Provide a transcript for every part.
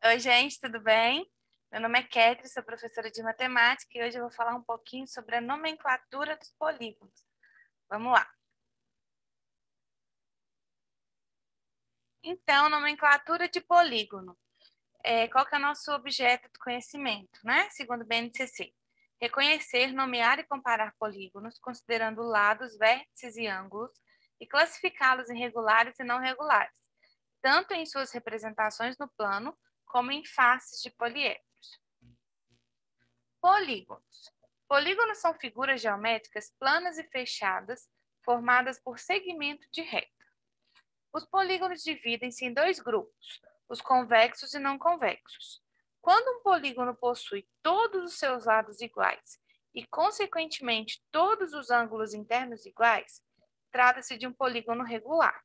Oi, gente, tudo bem? Meu nome é Ketri, sou professora de matemática e hoje eu vou falar um pouquinho sobre a nomenclatura dos polígonos. Vamos lá. Então, nomenclatura de polígono. Qual que é o nosso objeto de conhecimento, né? Segundo o BNCC. Reconhecer, nomear e comparar polígonos, considerando lados, vértices e ângulos, e classificá-los em regulares e não regulares, tanto em suas representações no plano, como em faces de poliedros. Polígonos. Polígonos são figuras geométricas planas e fechadas, formadas por segmento de reta. Os polígonos dividem-se em dois grupos, os convexos e não convexos. Quando um polígono possui todos os seus lados iguais e, consequentemente, todos os ângulos internos iguais, trata-se de um polígono regular.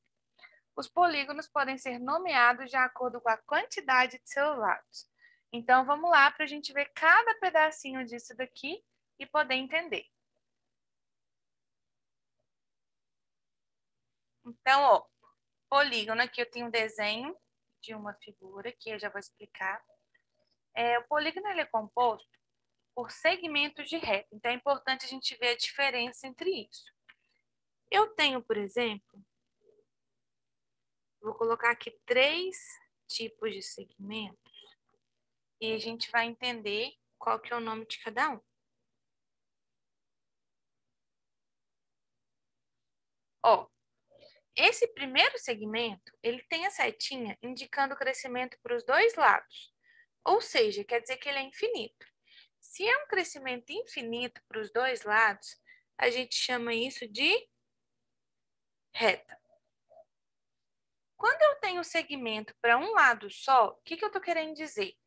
Os polígonos podem ser nomeados de acordo com a quantidade de seus lados. Então, vamos lá para a gente ver cada pedacinho disso daqui e poder entender. Então, ó, polígono, aqui eu tenho um desenho de uma figura que eu já vou explicar. O polígono ele é composto por segmentos de reta, então é importante a gente ver a diferença entre isso. Eu tenho, por exemplo, vou colocar aqui 3 tipos de segmentos e a gente vai entender qual que é o nome de cada um. Ó, esse primeiro segmento, ele tem a setinha indicando o crescimento para os dois lados. Ou seja, quer dizer que ele é infinito. Se é um crescimento infinito para os dois lados, a gente chama isso de reta. Quando eu tenho segmento para um lado só, o que eu estou querendo dizer?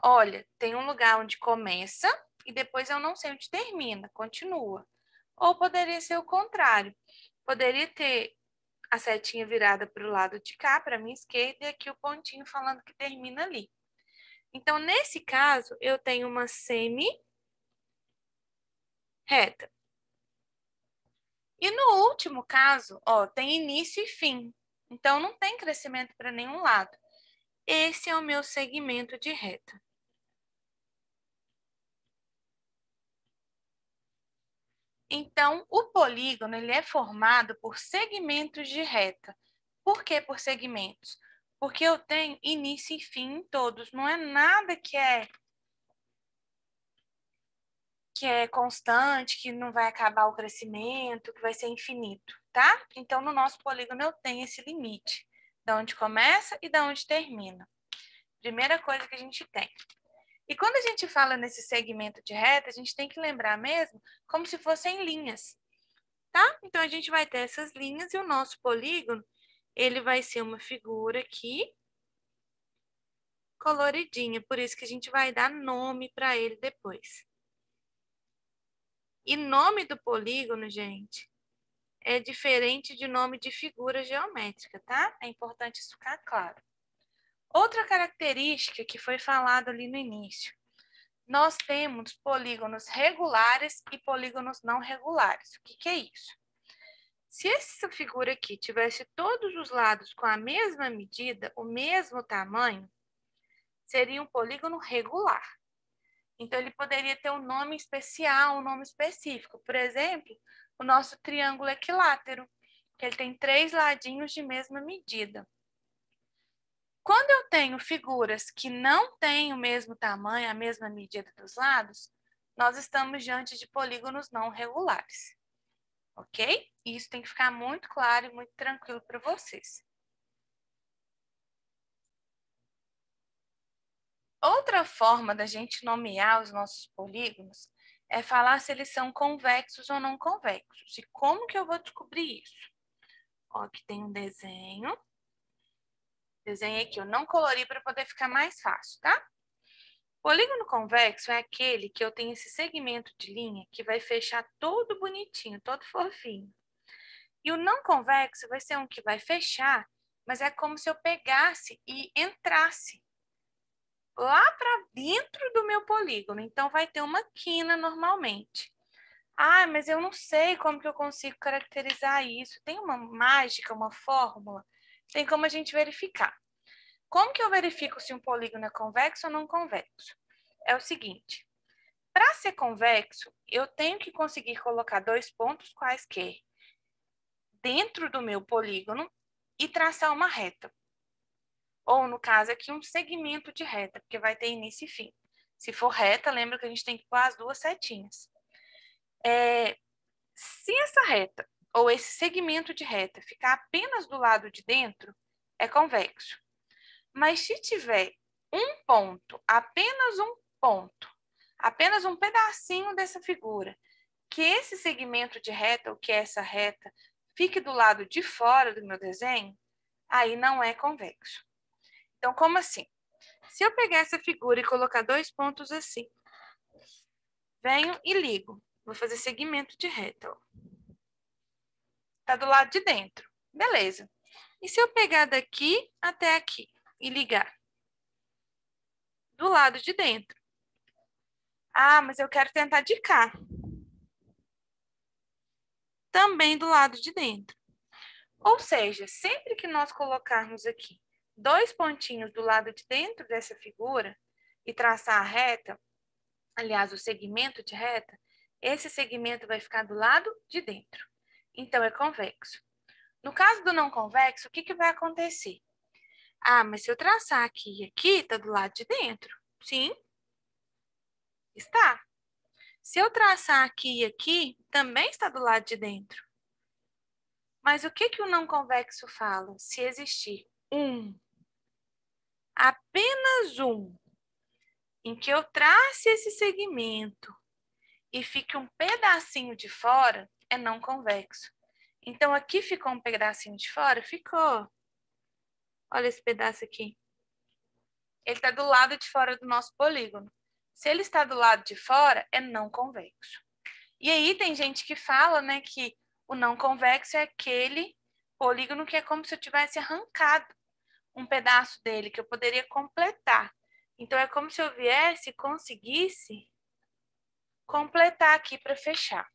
Olha, tem um lugar onde começa e depois eu não sei onde termina, continua. Ou poderia ser o contrário. Poderia ter a setinha virada para o lado de cá, para a minha esquerda, e aqui o pontinho falando que termina ali. Então, nesse caso, eu tenho uma semi-reta. E no último caso, ó, tem início e fim. Então, não tem crescimento para nenhum lado. Esse é o meu segmento de reta. Então, o polígono ele é formado por segmentos de reta. Por que por segmentos? Porque eu tenho início e fim em todos. Não é nada que é constante, que não vai acabar o crescimento, que vai ser infinito, tá? Então, no nosso polígono eu tenho esse limite, da onde começa e da onde termina. Primeira coisa que a gente tem. E quando a gente fala nesse segmento de reta, a gente tem que lembrar mesmo como se fossem linhas, tá? Então, a gente vai ter essas linhas e o nosso polígono, ele vai ser uma figura aqui, coloridinha, por isso que a gente vai dar nome para ele depois. E nome do polígono, gente, é diferente de nome de figura geométrica, tá? É importante isso ficar claro. Outra característica que foi falado ali no início. Nós temos polígonos regulares e polígonos não regulares. O que é isso? Se essa figura aqui tivesse todos os lados com a mesma medida, o mesmo tamanho, seria um polígono regular. Então, ele poderia ter um nome especial, um nome específico. Por exemplo, o nosso triângulo equilátero, que ele tem 3 ladinhos de mesma medida. Quando eu tenho figuras que não têm o mesmo tamanho, a mesma medida dos lados, nós estamos diante de polígonos não regulares. Ok? Isso tem que ficar muito claro e muito tranquilo para vocês. Outra forma da gente nomear os nossos polígonos é falar se eles são convexos ou não convexos. E como que eu vou descobrir isso? Ó, aqui tem um desenho. Desenhei aqui, eu não colori para poder ficar mais fácil, tá? Polígono convexo é aquele que eu tenho esse segmento de linha que vai fechar todo bonitinho, todo fofinho. E o não convexo vai ser um que vai fechar, mas é como se eu pegasse e entrasse lá para dentro do meu polígono. Então, vai ter uma quina normalmente. Ah, mas eu não sei como que eu consigo caracterizar isso. Tem uma mágica, uma fórmula? Tem como a gente verificar. Como que eu verifico se um polígono é convexo ou não convexo? É o seguinte, para ser convexo, eu tenho que conseguir colocar dois pontos quaisquer dentro do meu polígono e traçar uma reta. Ou, no caso aqui, um segmento de reta, porque vai ter início e fim. Se for reta, lembra que a gente tem que pôr as duas setinhas. Se essa reta, ou esse segmento de reta, ficar apenas do lado de dentro, é convexo. Mas se tiver um ponto, apenas um pedacinho dessa figura, que esse segmento de reta, ou que essa reta, fique do lado de fora do meu desenho, aí não é convexo. Então, como assim? Se eu pegar essa figura e colocar dois pontos assim, venho e ligo. Vou fazer segmento de reta. Está do lado de dentro. Beleza. E se eu pegar daqui até aqui e ligar? Do lado de dentro. Ah, mas eu quero tentar de cá. Também do lado de dentro. Ou seja, sempre que nós colocarmos aqui dois pontinhos do lado de dentro dessa figura e traçar a reta, aliás, o segmento de reta, esse segmento vai ficar do lado de dentro. Então, é convexo. No caso do não convexo, o que vai acontecer? Ah, mas se eu traçar aqui e aqui, está do lado de dentro. Sim, está. Se eu traçar aqui e aqui, também está do lado de dentro. Mas o que o não convexo fala? Se existir apenas um, em que eu trace esse segmento e fique um pedacinho de fora, é não convexo. Então, aqui ficou um pedacinho de fora? Ficou. Olha esse pedaço aqui. Ele está do lado de fora do nosso polígono. Se ele está do lado de fora, é não convexo. E aí tem gente que fala, né, que o não convexo é aquele polígono que é como se eu tivesse arrancado um pedaço dele, que eu poderia completar. Então, é como se eu viesse e conseguisse completar aqui para fechar,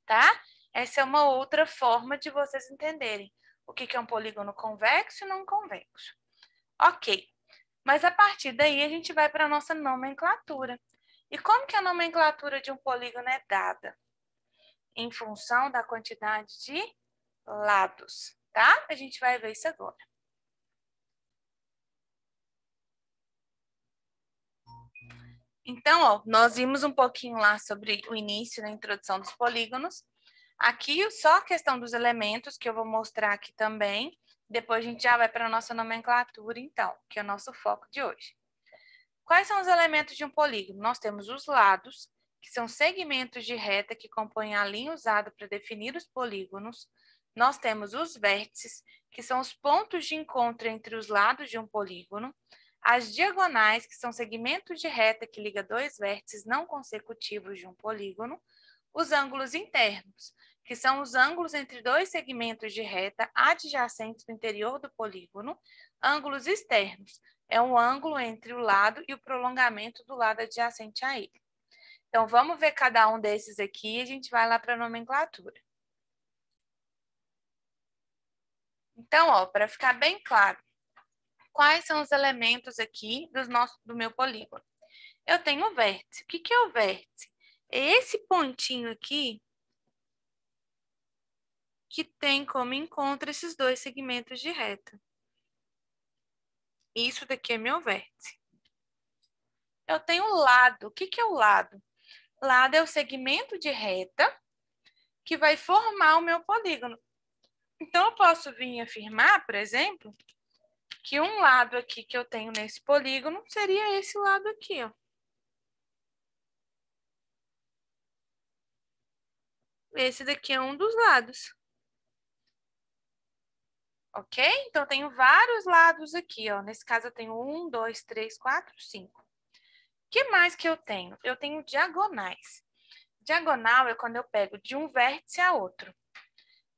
tá? Essa é uma outra forma de vocês entenderem o que é um polígono convexo e não convexo. Ok, mas a partir daí a gente vai para a nossa nomenclatura. E como que a nomenclatura de um polígono é dada? Em função da quantidade de lados, tá? A gente vai ver isso agora. Então, ó, nós vimos um pouquinho lá sobre o início da introdução dos polígonos. Aqui só a questão dos elementos, que eu vou mostrar aqui também. Depois a gente já vai para a nossa nomenclatura, então, que é o nosso foco de hoje. Quais são os elementos de um polígono? Nós temos os lados, que são segmentos de reta que compõem a linha usada para definir os polígonos. Nós temos os vértices, que são os pontos de encontro entre os lados de um polígono. As diagonais, que são segmentos de reta que liga dois vértices não consecutivos de um polígono. Os ângulos internos, que são os ângulos entre dois segmentos de reta adjacentes no interior do polígono. Ângulos externos, é um ângulo entre o lado e o prolongamento do lado adjacente a ele. Então, vamos ver cada um desses aqui e a gente vai lá para a nomenclatura. Então, ó, para ficar bem claro, quais são os elementos aqui do meu polígono? Eu tenho o vértice. O que é o vértice? É esse pontinho aqui que tem como encontro esses dois segmentos de reta. Isso daqui é meu vértice. Eu tenho o lado. O que é o lado? Lado é o segmento de reta que vai formar o meu polígono. Então, eu posso vir afirmar, por exemplo, que um lado aqui que eu tenho nesse polígono seria esse lado aqui, ó. Esse daqui é um dos lados. Ok? Então, eu tenho vários lados aqui, ó. Nesse caso, eu tenho 1, 2, 3, 4, 5. O que mais que eu tenho? Eu tenho diagonais. Diagonal é quando eu pego de um vértice a outro.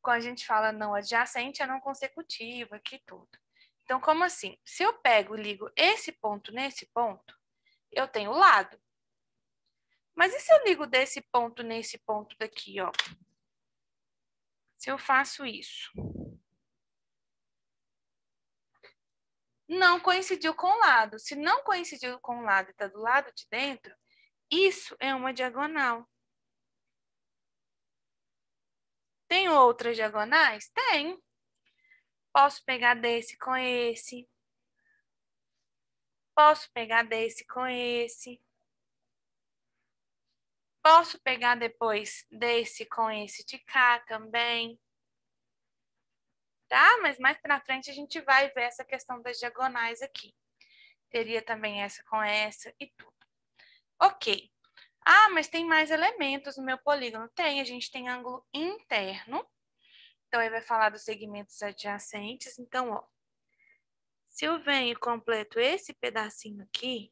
Quando a gente fala não adjacente, é não consecutivo, aqui tudo. Então, como assim? Se eu pego e ligo esse ponto nesse ponto, eu tenho lado. Mas e se eu ligo desse ponto nesse ponto daqui, ó? Se eu faço isso. não coincidiu com o lado. Se não coincidiu com o lado e está do lado de dentro, isso é uma diagonal. Tem outras diagonais? Tem. Posso pegar desse com esse. Posso pegar desse com esse. Posso pegar depois desse com esse de cá também. Tá? Mas mais pra frente a gente vai ver essa questão das diagonais aqui. Teria também essa com essa e tudo. Ok. Ah, mas tem mais elementos no meu polígono. Tem, a gente tem ângulo interno. Então, ele vai falar dos segmentos adjacentes. Então, ó, se eu venho e completo esse pedacinho aqui,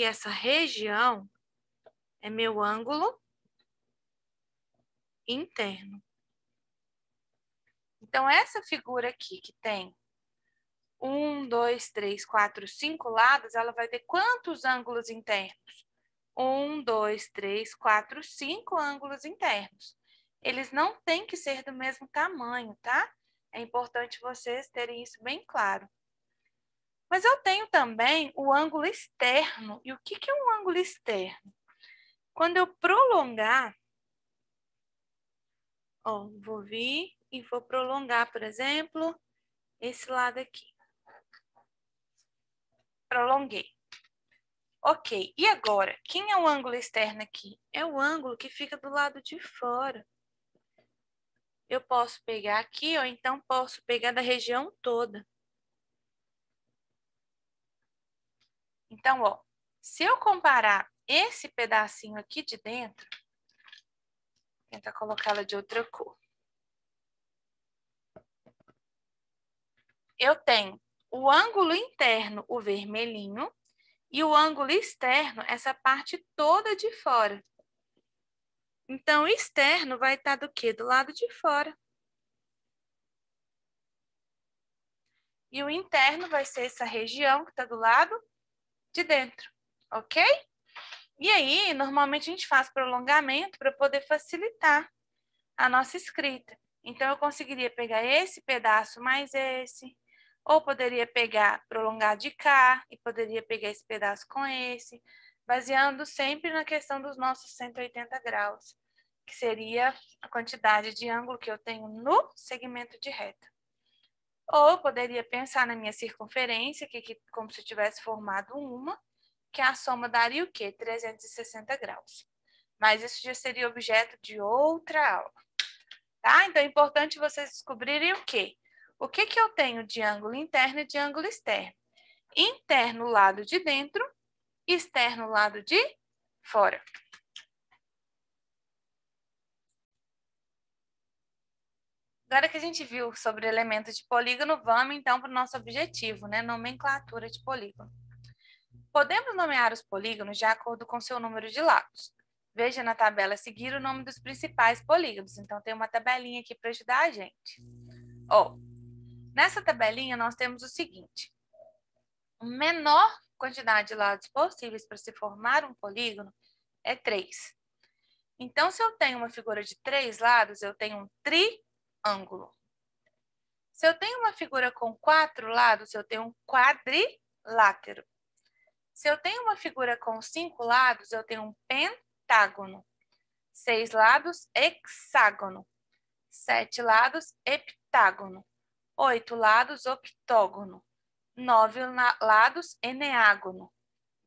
essa região, é meu ângulo interno. Então, essa figura aqui que tem 1, 2, 3, 4, 5 lados, ela vai ter quantos ângulos internos? 1, 2, 3, 4, 5 ângulos internos. Eles não têm que ser do mesmo tamanho, tá? É importante vocês terem isso bem claro. Mas eu tenho também o ângulo externo. E o que é um ângulo externo? Quando eu prolongar, ó, vou vir e vou prolongar, por exemplo, esse lado aqui. Prolonguei. Ok, e agora? Quem é o ângulo externo aqui? É o ângulo que fica do lado de fora. Eu posso pegar aqui, ou então posso pegar da região toda. Então, ó, se eu comparar esse pedacinho aqui de dentro, vou tentar colocá-la de outra cor. Eu tenho o ângulo interno, o vermelhinho, e o ângulo externo, essa parte toda de fora. Então, o externo vai estar do quê? Do lado de fora. E o interno vai ser essa região que está do lado de dentro, ok? E aí, normalmente a gente faz prolongamento para poder facilitar a nossa escrita. Então, eu conseguiria pegar esse pedaço mais esse, ou poderia pegar, prolongar de cá, e poderia pegar esse pedaço com esse, baseando sempre na questão dos nossos 180 graus, que seria a quantidade de ângulo que eu tenho no segmento de reta. Ou eu poderia pensar na minha circunferência, que como se eu tivesse formado uma, que a soma daria o quê? 360 graus. Mas isso já seria objeto de outra aula. Tá? Então, é importante vocês descobrirem o quê? O que eu tenho de ângulo interno e de ângulo externo? Interno, lado de dentro, externo, lado de fora. Agora que a gente viu sobre elementos de polígono, vamos então para o nosso objetivo, né? Nomenclatura de polígono. Podemos nomear os polígonos de acordo com seu número de lados. Veja na tabela a seguir o nome dos principais polígonos. Então, tem uma tabelinha aqui para ajudar a gente. Ó, nessa tabelinha, nós temos o seguinte. A menor quantidade de lados possíveis para se formar um polígono é 3. Então, se eu tenho uma figura de 3 lados, eu tenho um triângulo. Se eu tenho uma figura com 4 lados, eu tenho um quadrilátero. Se eu tenho uma figura com 5 lados, eu tenho um pentágono. 6 lados, hexágono. 7 lados, heptágono. 8 lados, octógono. 9 lados, eneágono.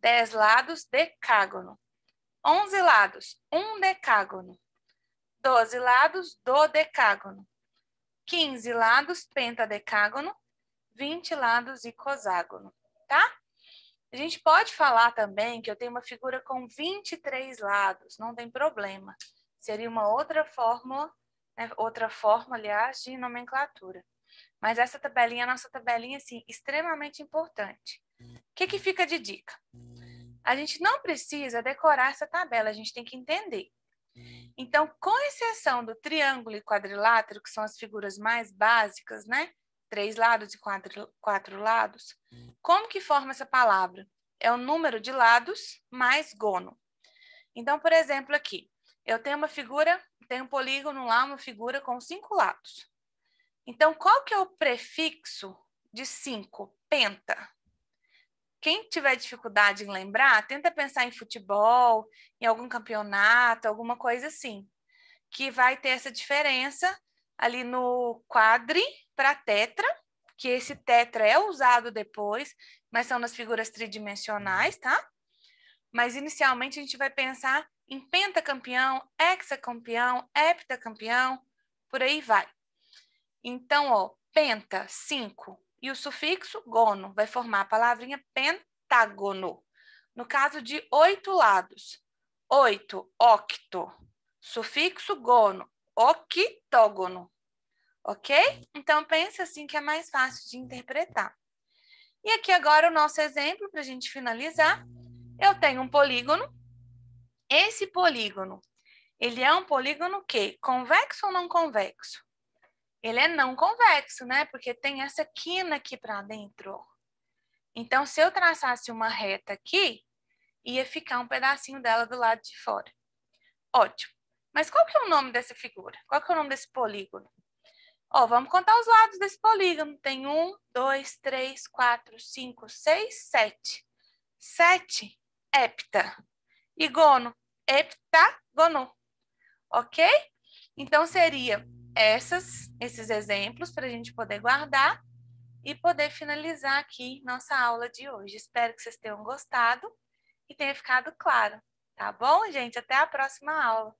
10 lados, decágono. 11 lados, undecágono. 12 lados, dodecágono. 15 lados, pentadecágono. 20 lados, icoságono, tá? A gente pode falar também que eu tenho uma figura com 23 lados, não tem problema. Seria uma outra fórmula, né? Outra forma, aliás, de nomenclatura. Mas essa tabelinha é a nossa tabelinha, assim, extremamente importante. O que fica de dica? A gente não precisa decorar essa tabela, a gente tem que entender. Então, com exceção do triângulo e quadrilátero, que são as figuras mais básicas, né? 3 lados e 4 lados. Como que forma essa palavra? É o número de lados mais gono. Então, por exemplo, aqui, eu tenho uma figura, tenho um polígono lá, uma figura com 5 lados. Então, qual que é o prefixo de 5? Penta. Quem tiver dificuldade em lembrar, tenta pensar em futebol, em algum campeonato, alguma coisa assim, que vai ter essa diferença ali no quadri para tetra, que esse tetra é usado depois, mas são nas figuras tridimensionais, tá? Mas inicialmente a gente vai pensar em pentacampeão, hexacampeão, heptacampeão, por aí vai. Então, ó, penta, 5, e o sufixo gono vai formar a palavrinha pentágono. No caso de 8 lados, 8, octo, sufixo gono, octógono, ok? Então, pense assim que é mais fácil de interpretar. E aqui agora o nosso exemplo, para a gente finalizar. Eu tenho um polígono. Esse polígono, ele é um polígono que convexo ou não convexo? Ele é não convexo, né? Porque tem essa quina aqui para dentro. Então, se eu traçasse uma reta aqui, ia ficar um pedacinho dela do lado de fora. Ótimo. Mas qual que é o nome dessa figura? Qual que é o nome desse polígono? Ó, vamos contar os lados desse polígono. Tem 1, 2, 3, 4, 5, 6, 7. 7, hepta. E gono, heptagono. Ok? Então, seria esses exemplos para a gente poder guardar e poder finalizar aqui nossa aula de hoje. Espero que vocês tenham gostado e tenha ficado claro. Tá bom, gente? Até a próxima aula.